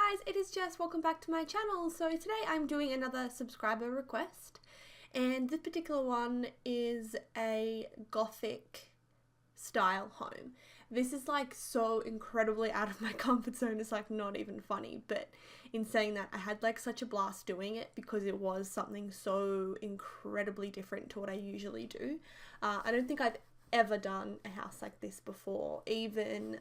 guys, it is Jess. Welcome back to my channel. So today I'm doing another subscriber request, and this particular one is a Gothic style home. This is like so incredibly out of my comfort zone, it's like not even funny, but in saying that, I had like such a blast doing it because it was something so incredibly different to what I usually do. I don't think I've ever done a house like this before, even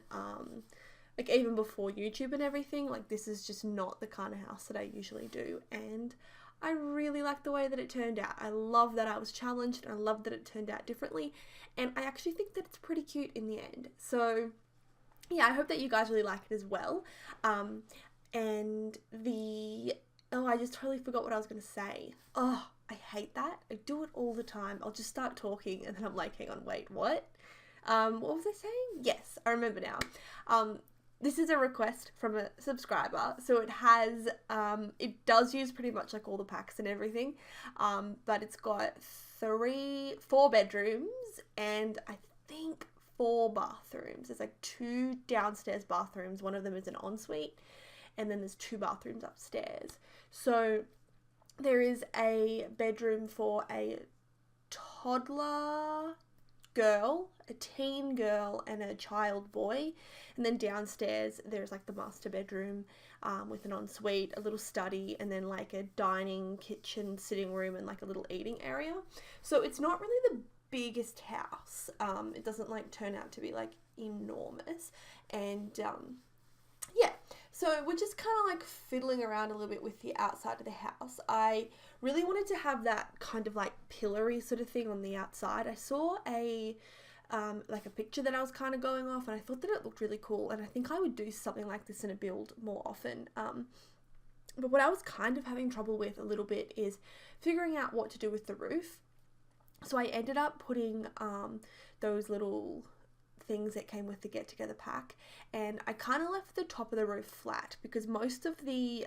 before YouTube and everything. Like, this is just not the kind of house that I usually do, and I really like the way that it turned out. I love that I was challenged, and I love that it turned out differently, and I actually think that it's pretty cute in the end. So yeah, I hope that you guys really like it as well. I just totally forgot what I was going to say. Oh, I hate that. I do it all the time. I'll just start talking and then I'm like, hang on, wait, what? What was I saying? Yes, I remember now. This is a request from a subscriber, so it has, it does use pretty much like all the packs and everything, but it's got 4 bedrooms and I think 4 bathrooms. There's like 2 downstairs bathrooms, one of them is an ensuite, and then there's 2 bathrooms upstairs. So there is a bedroom for a toddler girl, a teen girl, and a child boy, and then downstairs there's like the master bedroom with an ensuite, a little study, and then like a dining, kitchen, sitting room, and like a little eating area. So it's not really the biggest house. It doesn't like turn out to be like enormous, and yeah, so we're just kind of like fiddling around a little bit with the outside of the house. I really wanted to have that kind of like pillory sort of thing on the outside. I saw a picture that I was kind of going off, and I thought that it looked really cool, and I think I would do something like this in a build more often. But what I was kind of having trouble with a little bit is figuring out what to do with the roof. So I ended up putting those little things that came with the get together pack, and I kind of left the top of the roof flat because most of the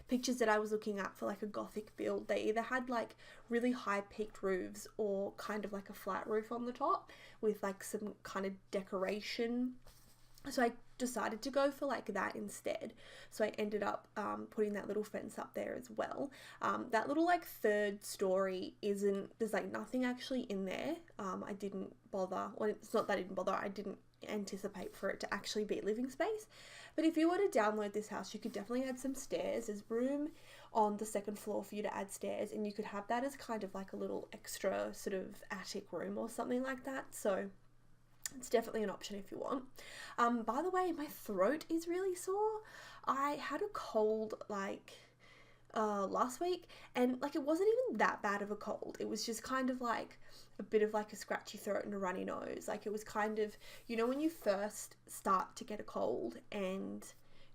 pictures that I was looking at for like a Gothic build, they either had like really high peaked roofs or kind of like a flat roof on the top with like some kind of decoration. So I decided to go for like that instead. So I ended up putting that little fence up there as well. That little like 3rd story there's like nothing actually in there. I didn't bother, well, it's not that I didn't bother, I didn't anticipate for it to actually be living space. But if you were to download this house, you could definitely add some stairs. There's room on the 2nd floor for you to add stairs, and you could have that as kind of like a little extra sort of attic room or something like that. So it's definitely an option if you want. By the way, my throat is really sore. I had a cold like last week, and like it wasn't even that bad of a cold. It was just kind of like a bit of like a scratchy throat and a runny nose. Like it was kind of, you know, when you first start to get a cold and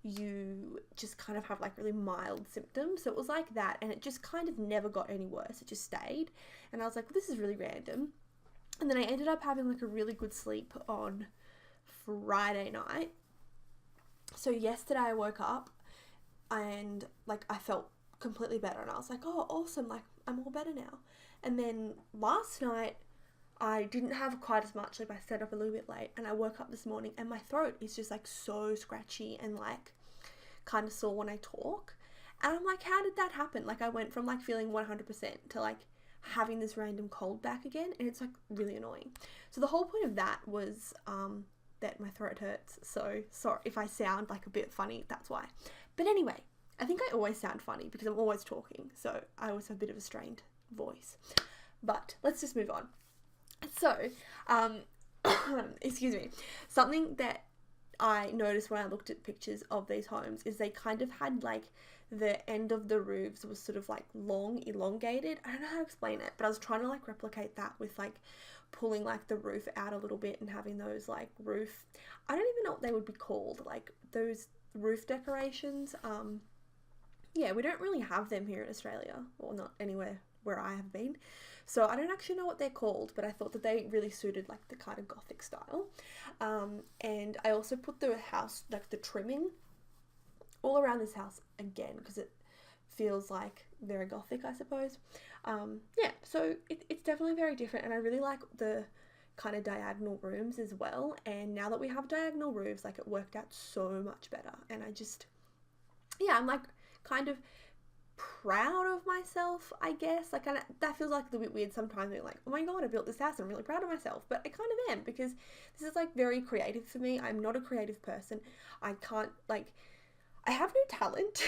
you just kind of have like really mild symptoms. So it was like that, and it just kind of never got any worse. It just stayed, and I was like, well, this is really random. And then I ended up having like a really good sleep on Friday night. So yesterday I woke up and like I felt completely better, and I was like, oh, awesome, like I'm all better now. And then last night I didn't have quite as much, like I stayed up a little bit late, and I woke up this morning and my throat is just like so scratchy and like kind of sore when I talk. And I'm like, how did that happen? Like I went from like feeling 100% to like having this random cold back again, and it's like really annoying. So the whole point of that was that my throat hurts. So sorry if I sound like a bit funny, that's why. But anyway, I think I always sound funny because I'm always talking, so I always have a bit of a strained voice. But let's just move on. So excuse me, something that I noticed when I looked at pictures of these homes is they kind of had like the end of the roofs was sort of like long, elongated. I don't know how to explain it, but I was trying to like replicate that with like pulling like the roof out a little bit and having those like roof, I don't even know what they would be called, like those roof decorations. Yeah, we don't really have them here in Australia, or not anywhere where I have been. So I don't actually know what they're called, but I thought that they really suited like the kind of Gothic style. And I also put the house, like the trimming all around this house again, because it feels like very Gothic, I suppose. Yeah, so it's definitely very different, and I really like the kind of diagonal rooms as well. And now that we have diagonal roofs, like it worked out so much better, and I just yeah, I'm like kind of proud of myself, I guess. Like, that feels like a little bit weird sometimes, being like, oh my god, I built this house and I'm really proud of myself. But I kind of am, because this is like very creative for me. I'm not a creative person. I can't, like, I have no talent.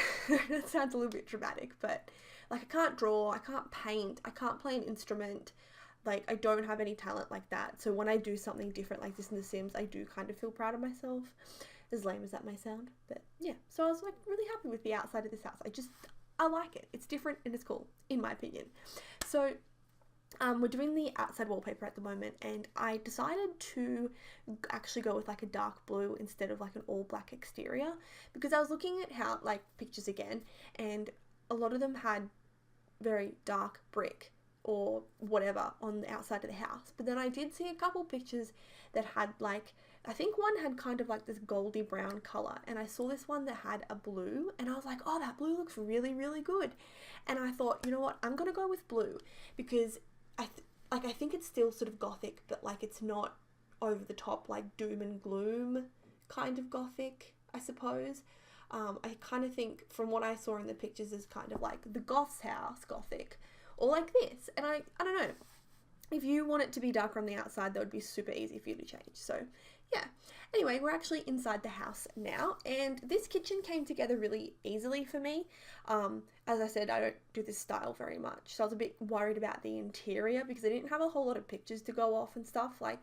That sounds a little bit dramatic, but like, I can't draw, I can't paint, I can't play an instrument. Like, I don't have any talent like that. So when I do something different like this in The Sims, I do kind of feel proud of myself, as lame as that may sound. But yeah, so I was like really happy with the outside of this house. I like it. It's different and it's cool, in my opinion. So we're doing the outside wallpaper at the moment, and I decided to actually go with like a dark blue instead of like an all black exterior, because I was looking at how, like, pictures again, and a lot of them had very dark brick or whatever on the outside of the house. But then I did see a couple pictures that had, like, I think one had kind of like this goldy brown color, and I saw this one that had a blue, and I was like, oh, that blue looks really, really good. And I thought, you know what, I'm gonna go with blue, because I think it's still sort of gothic, but like, it's not over the top, like doom and gloom kind of gothic, I suppose. I kind of think from what I saw in the pictures is kind of like the goth's house gothic, or like this. And I don't know, if you want it to be darker on the outside, that would be super easy for you to change. So yeah, anyway, we're actually inside the house now, and this kitchen came together really easily for me. As I said, I don't do this style very much, so I was a bit worried about the interior because I didn't have a whole lot of pictures to go off and stuff. Like,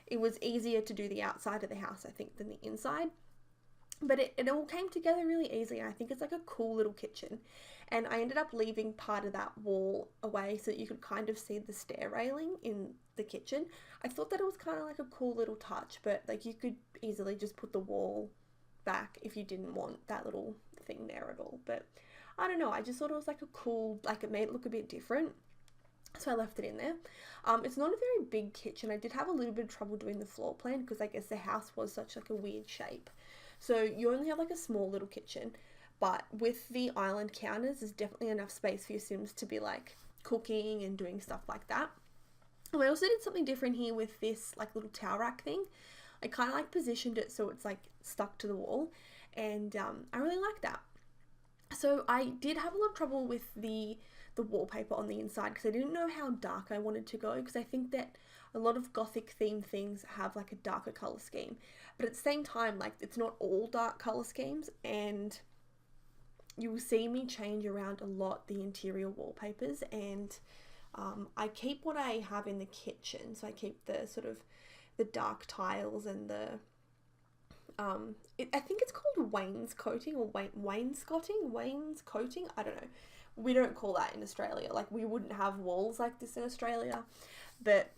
it was easier to do the outside of the house, I think, than the inside. But it all came together really easily, and I think it's like a cool little kitchen. And I ended up leaving part of that wall away so that you could kind of see the stair railing in the kitchen. I thought that it was kind of like a cool little touch, but like, you could easily just put the wall back if you didn't want that little thing there at all. But I don't know, I just thought it was like a cool, like, it made it look a bit different, so I left it in there. It's not a very big kitchen. I did have a little bit of trouble doing the floor plan because I guess the house was such like a weird shape. So you only have like a small little kitchen, but with the island counters, there's definitely enough space for your Sims to be like cooking and doing stuff like that. And I also did something different here with this like little towel rack thing. I kind of like positioned it so it's like stuck to the wall, and I really like that. So I did have a lot of trouble with the wallpaper on the inside because I didn't know how dark I wanted to go, because I think that a lot of gothic themed things have like a darker color scheme, but at the same time, like, it's not all dark color schemes, and you will see me change around a lot the interior wallpapers. And I keep what I have in the kitchen, so I keep the sort of the dark tiles and the I think it's called wainscoting or wainscoting, I don't know. We don't call that in Australia. Like, we wouldn't have walls like this in Australia, but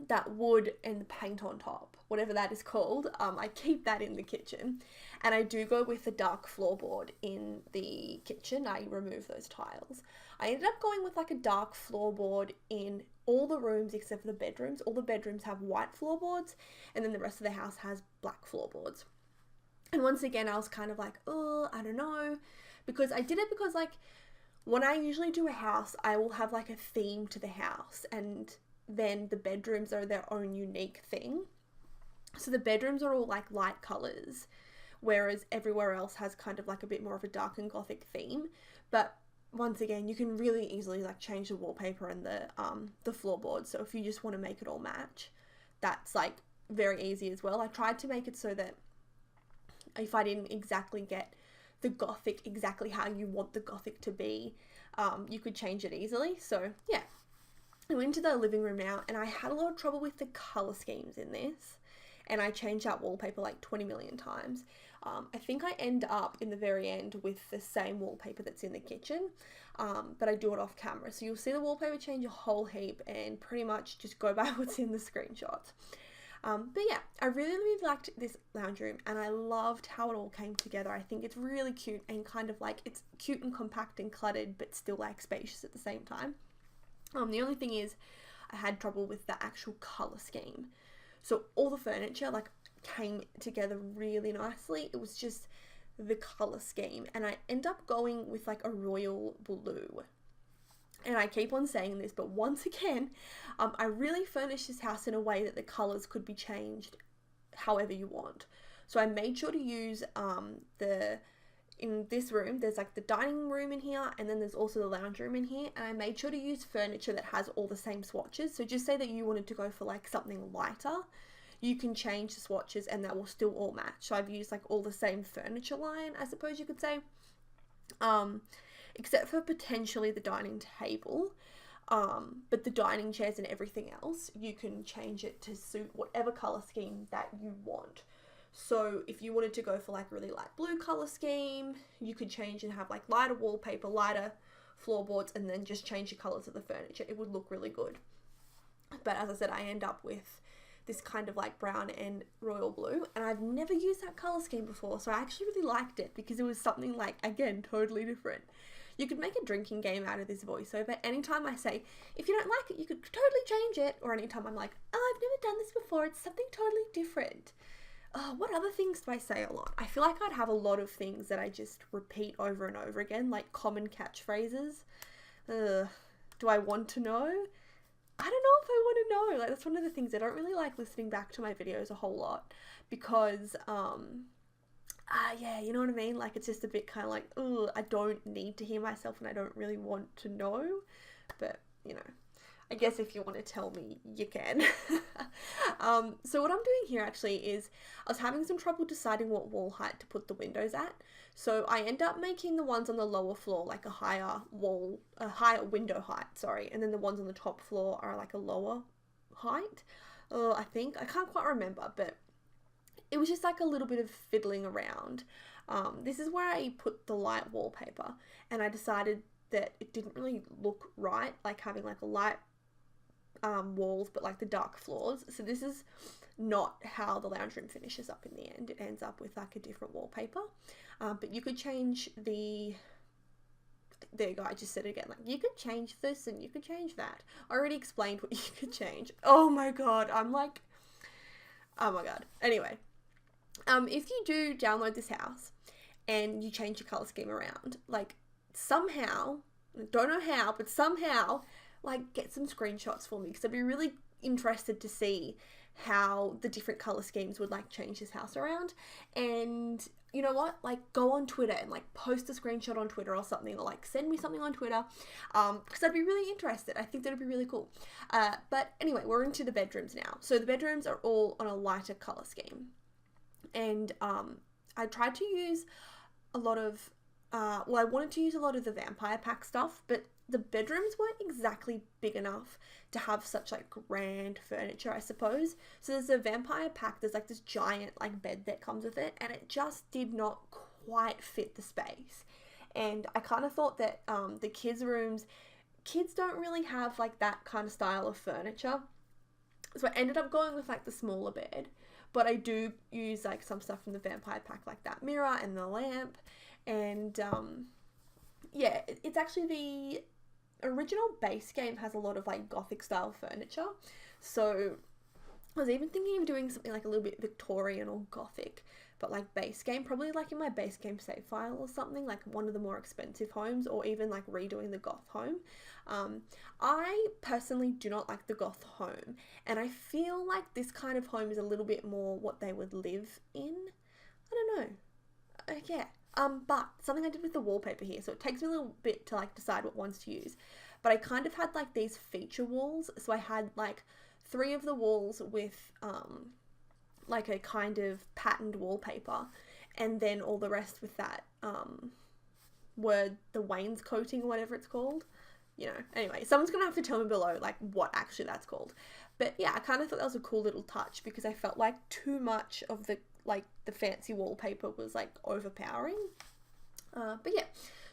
that wood and the paint on top, whatever that is called, I keep that in the kitchen. And I do go with the dark floorboard in the kitchen. I remove those tiles. I ended up going with like a dark floorboard in all the rooms except for the bedrooms. All the bedrooms have white floorboards, and then the rest of the house has black floorboards. And once again, I was kind of like, oh, I don't know, because I did it because, like, when I usually do a house, I will have like a theme to the house, and then the bedrooms are their own unique thing. So the bedrooms are all like light colors, whereas everywhere else has kind of like a bit more of a dark and gothic theme. But once again, you can really easily like change the wallpaper and the floorboard. So if you just want to make it all match, that's like very easy as well. I tried to make it so that if I didn't exactly get the gothic exactly how you want the gothic to be, you could change it easily. So yeah, I went into the living room now, and I had a lot of trouble with the color schemes in this, and I changed that wallpaper like 20 million times. I think I end up in the very end with the same wallpaper that's in the kitchen, but I do it off camera. So you'll see the wallpaper change a whole heap, and pretty much just go by what's in the screenshots. But yeah, I really, really liked this lounge room, and I loved how it all came together. I think it's really cute, and kind of like, it's cute and compact and cluttered, but still like spacious at the same time. The only thing is, I had trouble with the actual colour scheme. So all the furniture like came together really nicely. It was just the colour scheme, and I end up going with like a royal blue. And I keep on saying this, but once again, I really furnished this house in a way that the colours could be changed however you want. So I made sure to use the in this room, there's like the dining room in here, and then there's also the lounge room in here, and I made sure to use furniture that has all the same swatches. So just say that you wanted to go for like something lighter, you can change the swatches and that will still all match. So I've used like all the same furniture line, I suppose you could say, except for potentially the dining table. But the dining chairs and everything else, you can change it to suit whatever color scheme that you want. So if you wanted to go for like a really light blue color scheme, you could change and have like lighter wallpaper, lighter floorboards, and then just change the colors of the furniture. It would look really good. But as I said, I end up with this kind of like brown and royal blue, and I've never used that color scheme before, so I actually really liked it because it was something like, again, totally different. You could make a drinking game out of this voiceover. Anytime I say, if you don't like it, you could totally change it, or anytime I'm like, oh, I've never done this before, it's something totally different. What other things do I say a lot? I feel like I'd have a lot of things that I just repeat over and over again, like common catchphrases. Do I want to know? I don't know if I want to know. Like, that's one of the things I don't really like listening back to my videos a whole lot because, yeah, you know what I mean? Like, it's just a bit kind of like, ugh, I don't need to hear myself and I don't really want to know. But, you know, I guess if you want to tell me, you can. So what I'm doing here actually is I was having some trouble deciding what wall height to put the windows at. So I end up making the ones on the lower floor like a higher window height, sorry. And then the ones on the top floor are like a lower height. I think, I can't quite remember, but it was just like a little bit of fiddling around. This is where I put the light wallpaper, and I decided that it didn't really look right, like having like a light walls but like the dark floors. So this is not how the lounge room finishes up in the end. It ends up with like a different wallpaper, but you could change the, there you go, I just said it again, like you could change this and you could change that. I already explained what you could change. Oh my god, I'm like, oh my god. Anyway, if you do download this house and you change your color scheme around, like somehow, don't know how, but somehow, like get some screenshots for me, because I'd be really interested to see how the different color schemes would like change this house around. And you know what, like go on Twitter and like post a screenshot on Twitter or something, or like send me something on Twitter, because I'd be really interested. I think that'd be really cool. But anyway, we're into the bedrooms now. So the bedrooms are all on a lighter color scheme, and I tried to use a lot of well, I wanted to use a lot of the vampire pack stuff, but the bedrooms weren't exactly big enough to have such like grand furniture, I suppose. So there's a vampire pack, there's like this giant like bed that comes with it, and it just did not quite fit the space. And I kind of thought that the kids' rooms, kids don't really have like that kind of style of furniture. So I ended up going with like the smaller bed, but I do use like some stuff from the vampire pack, like that mirror and the lamp. And yeah, it's actually the original base game has a lot of like Gothic style furniture. So I was even thinking of doing something like a little bit Victorian or Gothic, but like base game, probably like in my base game save file or something, like one of the more expensive homes, or even like redoing the Goth home. I personally do not like the Goth home, and I feel like this kind of home is a little bit more what they would live in. I don't know. Yeah. But something I did with the wallpaper here, so it takes me a little bit to like decide what ones to use, but I kind of had like these feature walls. So I had like 3 of the walls with like a kind of patterned wallpaper, and then all the rest with that were the wainscoting or whatever it's called. You know, anyway, someone's gonna have to tell me below like what actually that's called. But yeah, I kind of thought that was a cool little touch, because I felt like too much of the the fancy wallpaper was like overpowering. But yeah,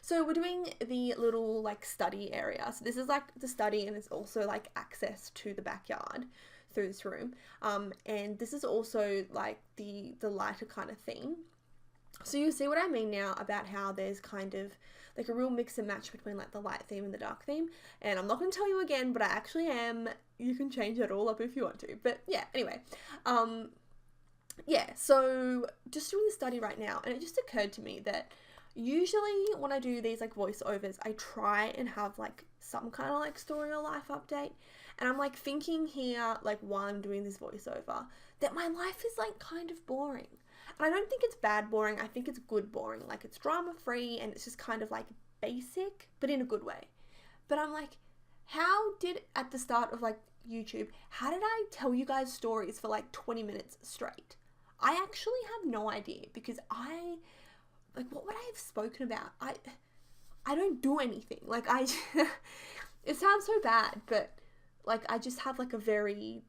so we're doing the little like study area. So this is like the study, and it's also like access to the backyard through this room. And this is also like the lighter kind of theme. So you see what I mean now about how there's kind of like a real mix and match between like the light theme and the dark theme. And I'm not going to tell you again, but I actually am. You can change it all up if you want to. But yeah, anyway, yeah, so just doing the study right now, and it just occurred to me that usually when I do these like voiceovers, I try and have like some kind of like story or life update, and I'm like thinking here, like while I'm doing this voiceover, that my life is like kind of boring. And I don't think it's bad boring. I think it's good boring. Like, it's drama free and it's just kind of like basic, but in a good way. But I'm like, how did, at the start of like YouTube, how did I tell you guys stories for like 20 minutes straight? I actually have no idea, because what would I have spoken about? I don't do anything. Like, it sounds so bad, but like, I just have like a very,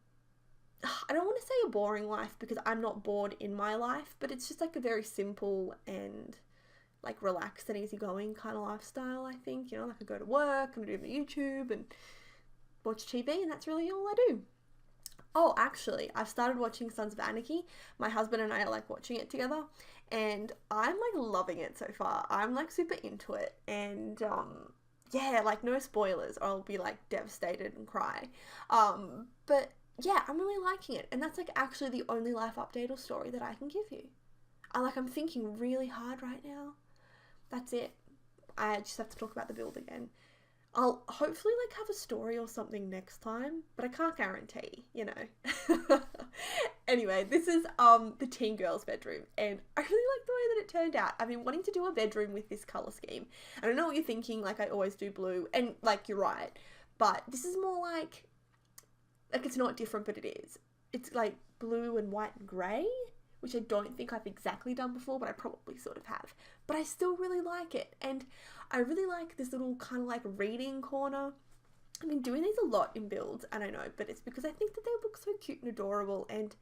I don't want to say a boring life, because I'm not bored in my life, but it's just like a very simple and like relaxed and easygoing kind of lifestyle, I think. You know, like I go to work and do my YouTube and watch TV, and that's really all I do. Oh, actually, I've started watching Sons of Anarchy. My husband and I are like watching it together, and I'm like loving it so far. I'm like super into it, and yeah, like no spoilers or I'll be like devastated and cry. But yeah, I'm really liking it, and that's like actually the only life update or story that I can give you. I'm thinking really hard right now. That's it. I just have to talk about the build again. I'll hopefully like have a story or something next time, but I can't guarantee, you know. Anyway, this is the teen girl's bedroom, and I really like the way that it turned out. I've been wanting to do a bedroom with this color scheme. I don't know what you're thinking, like I always do blue, and like you're right, but this is more like it's not different, but it is. It's like blue and white and grey, which I don't think I've exactly done before, but I probably sort of have. But I still really like it, and I really like this little kind of like reading corner. I've been doing these a lot in builds, I don't know, but it's because I think that they look so cute and adorable, and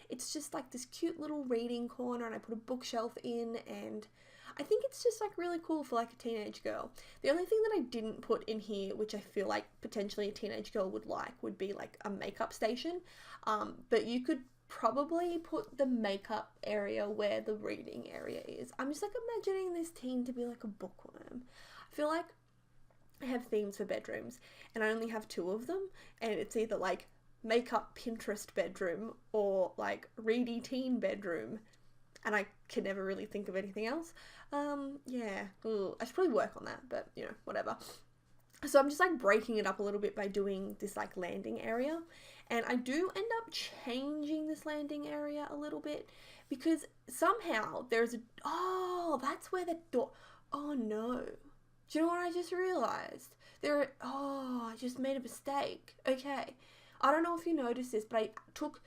it's just like this cute little reading corner, and I put a bookshelf in, and I think it's just like really cool for like a teenage girl. The only thing that I didn't put in here, which I feel like potentially a teenage girl would be like a makeup station, but you could probably put the makeup area where the reading area is. I'm just like imagining this teen to be like a bookworm. I feel like I have themes for bedrooms, and I only have 2 of them, and it's either like makeup Pinterest bedroom or like ready teen bedroom, and I can never really think of anything else. Yeah, I should probably work on that, but you know, whatever. So I'm just like breaking it up a little bit by doing this like landing area, and I do end up changing this landing area a little bit, because somehow there's that's where the door, oh no. Do you know what I just realized? I just made a mistake. Okay. I don't know if you noticed this, but I took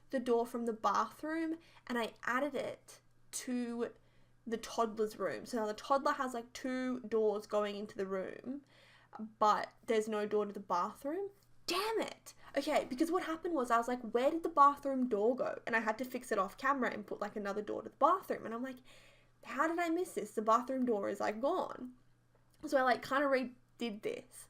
the door from the bathroom and I added it to the toddler's room. So now the toddler has like 2 doors going into the room, but there's no door to the bathroom. Damn it. Okay, because what happened was I was like, where did the bathroom door go? And I had to fix it off camera and put like another door to the bathroom. And I'm like, how did I miss this? The bathroom door is like gone. So I like kind of redid this,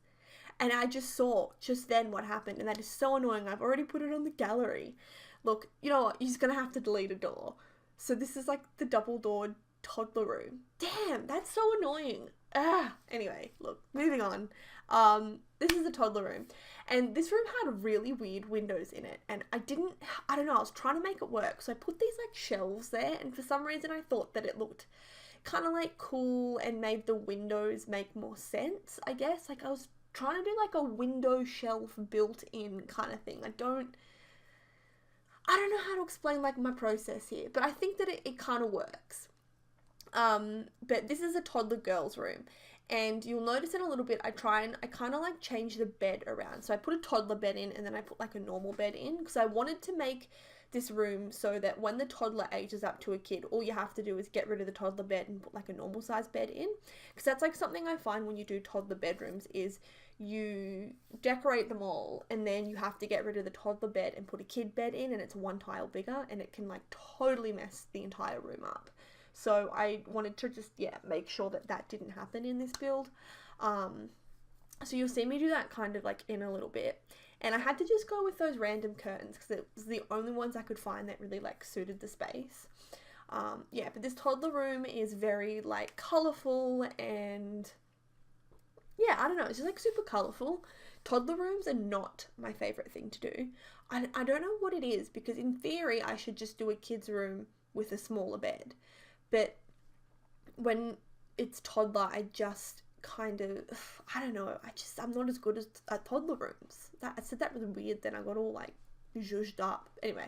and I just saw just then what happened, and that is so annoying. I've already put it on the gallery. Look, you know what? You're just going to have to delete a door. So this is like the double doored toddler room. Damn, that's so annoying. Anyway, look, moving on. This is the toddler room, and this room had really weird windows in it, and I don't know, I was trying to make it work. So I put these like shelves there, and for some reason I thought that it looked kind of like cool and made the windows make more sense, I guess. Like I was trying to do like a window shelf built in kind of thing. I don't know how to explain like my process here, but I think that it kind of works. But this is a toddler girl's room, and you'll notice in a little bit I kind of like change the bed around. So I put a toddler bed in, and then I put like a normal bed in, because I wanted to make this room so that when the toddler ages up to a kid, all you have to do is get rid of the toddler bed and put like a normal size bed in. Because that's like something I find when you do toddler bedrooms is you decorate them all, and then you have to get rid of the toddler bed and put a kid bed in, and it's 1 tile bigger, and it can like totally mess the entire room up. So I wanted to just, make sure that that didn't happen in this build. So you'll see me do that kind of like in a little bit. And I had to just go with those random curtains because it was the only ones I could find that really like suited the space. But this toddler room is very like colourful, and I don't know, it's just like super colourful. Toddler rooms are not my favourite thing to do. I don't know what it is, because in theory I should just do a kid's room with a smaller bed. But when it's toddler, I just kind of, I don't know, I'm not as good at toddler rooms. I said that really weird, then I got all like zhuzhed up. Anyway,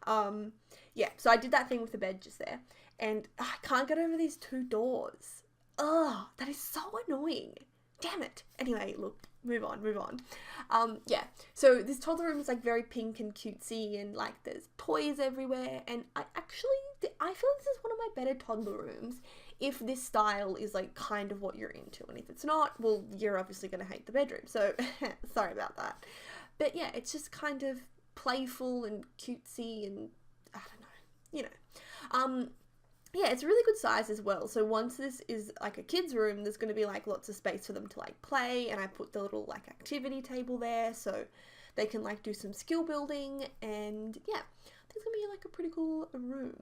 Yeah, so I did that thing with the bed just there, and I can't get over these two doors. Ugh, that is so annoying. Damn it. Anyway, look, move on. Yeah, so this toddler room is like very pink and cutesy, and like there's toys everywhere, and I feel like this is one of my better toddler rooms if this style is like kind of what you're into, and if it's not, well, you're obviously going to hate the bedroom, so sorry about that. But yeah, it's just kind of playful and cutesy, and I don't know, you know. Yeah, it's a really good size as well. So once this is like a kid's room, there's going to be like lots of space for them to like play, and I put the little like activity table there so they can like do some skill building, and yeah, there's going to be like a pretty cool room.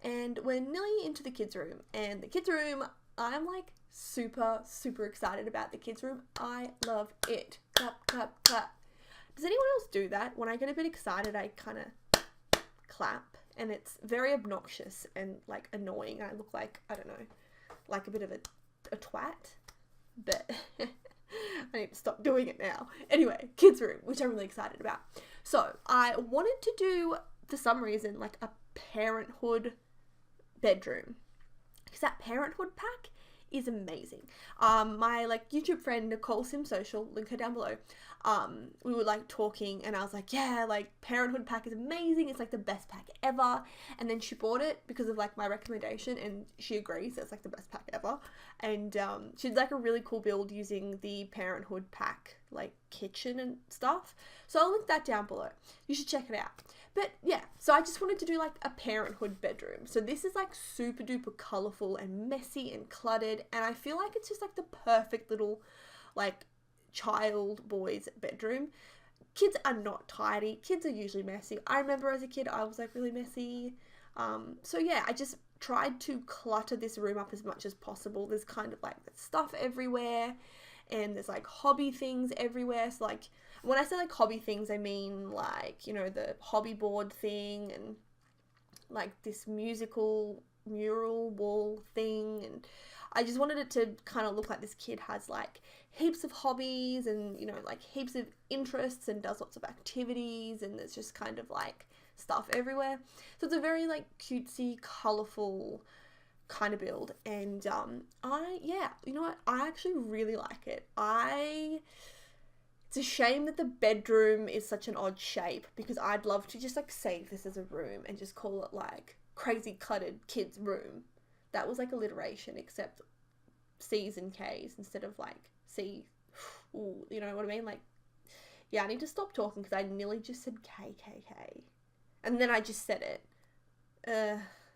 And we're nearly into the kids room, and the kids room, I'm like super excited about the kids room. I love it. Clap, clap, clap. Does anyone else do that? When I get a bit excited, I kind of clap. And it's very obnoxious and like annoying. I look like, I don't know, like a bit of a twat, but I need to stop doing it now. Anyway, kids room, which I'm really excited about. So I wanted to do, for some reason, like a parenthood bedroom, because that parenthood pack is amazing. My like YouTube friend Nicole Sim Social, link her down below, we were like talking, and I was like, yeah, like parenthood pack is amazing, it's like the best pack ever. And then she bought it because of like my recommendation, and she agrees it's like the best pack ever. And she did like a really cool build using the parenthood pack like kitchen and stuff, so I'll link that down below. You should check it out. But yeah, so I just wanted to do like a parenthood bedroom. So this is like super duper colorful and messy and cluttered, and I feel like it's just like the perfect little like child boy's bedroom. Kids are not tidy. Kids are usually messy. I remember as a kid I was like really messy. So yeah, I just tried to clutter this room up as much as possible. There's kind of like stuff everywhere, and there's like hobby things everywhere. So like when I say like hobby things, I mean like, you know, the hobby board thing, and like this musical mural wall thing, and I just wanted it to kind of look like this kid has like heaps of hobbies and, you know, like heaps of interests and does lots of activities, and there's just kind of like stuff everywhere. So it's a very like cutesy, colourful kind of build, and yeah, you know what, I actually really like it. It's a shame that the bedroom is such an odd shape, because I'd love to just like save this as a room and just call it like crazy cluttered kids room. That was like alliteration, except C's and K's instead of like C. Ooh, you know what I mean? Like, yeah, I need to stop talking because I nearly just said KKK. And then I just said it.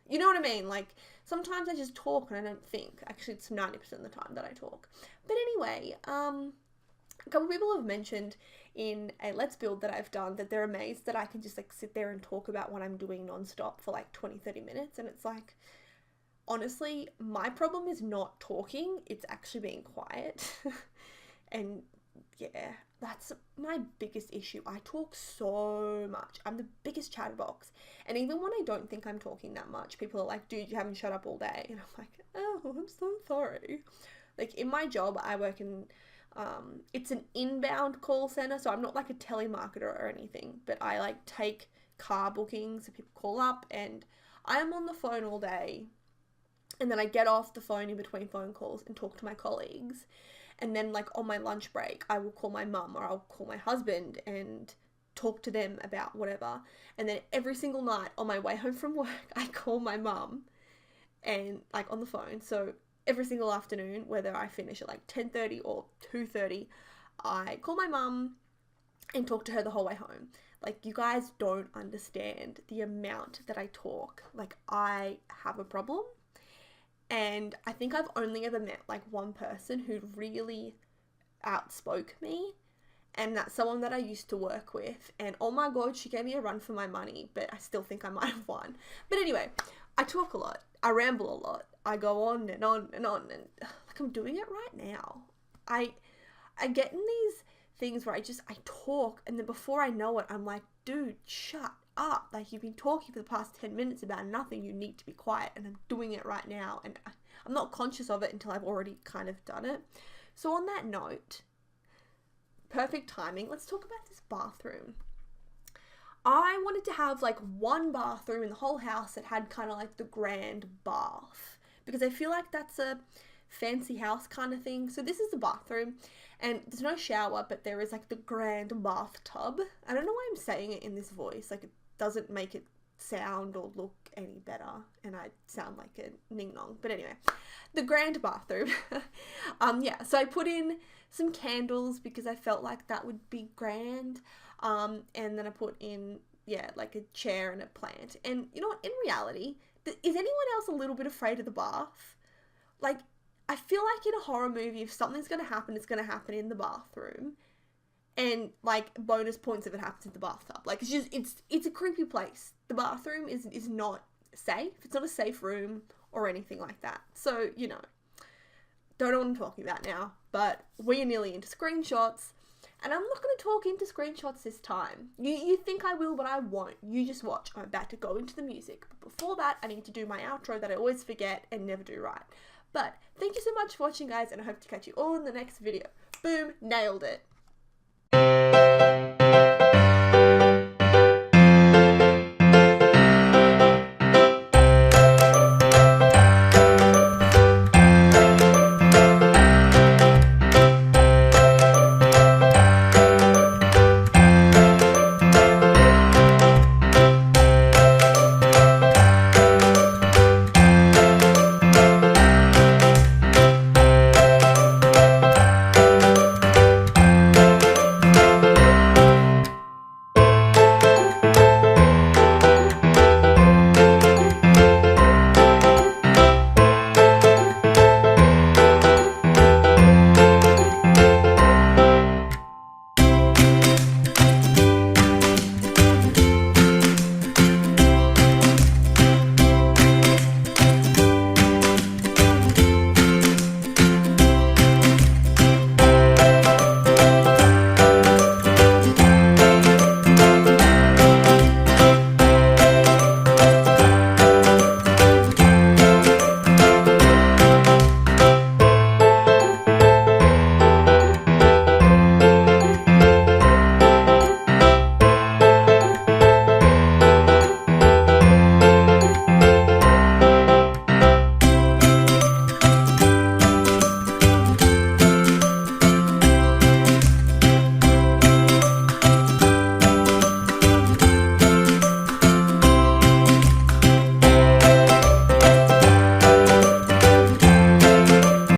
You know what I mean? Like, sometimes I just talk and I don't think. Actually, it's 90% of the time that I talk. But anyway, a couple of people have mentioned in a Let's Build that I've done that they're amazed that I can just like sit there and talk about what I'm doing nonstop for like 20-30 minutes. And it's like, honestly, my problem is not talking, it's actually being quiet. And yeah, that's my biggest issue. I talk so much. I'm the biggest chatterbox. And even when I don't think I'm talking that much, people are like, dude, you haven't shut up all day. And I'm like, oh, I'm so sorry. Like in my job, I work in, it's an inbound call center, so I'm not like a telemarketer or anything, but I like take car bookings, so people call up, and I'm on the phone all day. And then I get off the phone in between phone calls and talk to my colleagues. And then like on my lunch break, I will call my mum or I'll call my husband and talk to them about whatever. And then every single night on my way home from work, I call my mum and like on the phone. So every single afternoon, whether I finish at like 10:30 or 2:30, I call my mum and talk to her the whole way home. Like, you guys don't understand the amount that I talk. Like, I have a problem. And I think I've only ever met like one person who really outspoke me, and that's someone that I used to work with. And oh my god, she gave me a run for my money, but I still think I might have won. But anyway, I talk a lot, I ramble a lot, I go on and on and on, and like I'm doing it right now. I get in these things where I talk, and then before I know it, I'm like, dude, shut up. Like, you've been talking for the past 10 minutes about nothing. You need to be quiet. And I'm doing it right now, and I'm not conscious of it until I've already kind of done it. So on that note, perfect timing, let's talk about this bathroom. I wanted to have like one bathroom in the whole house that had kind of like the grand bath, because I feel like that's a fancy house kind of thing. So this is the bathroom, and there's no shower, but there is like the grand bathtub. I don't know why I'm saying it in this voice, like it doesn't make it sound or look any better, and I sound like a ning nong, but anyway, the grand bathroom. Yeah, so I put in some candles because I felt like that would be grand, and then I put in, yeah, like a chair and a plant. And you know what, in reality, is anyone else a little bit afraid of the bath? Like, I feel like in a horror movie, if something's going to happen, it's going to happen in the bathroom. And like, bonus points if it happens in the bathtub. Like, it's a creepy place. The bathroom is not safe. It's not a safe room or anything like that. So, you know, don't know what I'm talking about now, but we are nearly into screenshots, and I'm not going to talk into screenshots this time. You think I will, but I won't. You just watch. I'm about to go into the music. But before that, I need to do my outro that I always forget and never do right. But thank you so much for watching, guys, and I hope to catch you all in the next video. Boom, nailed it.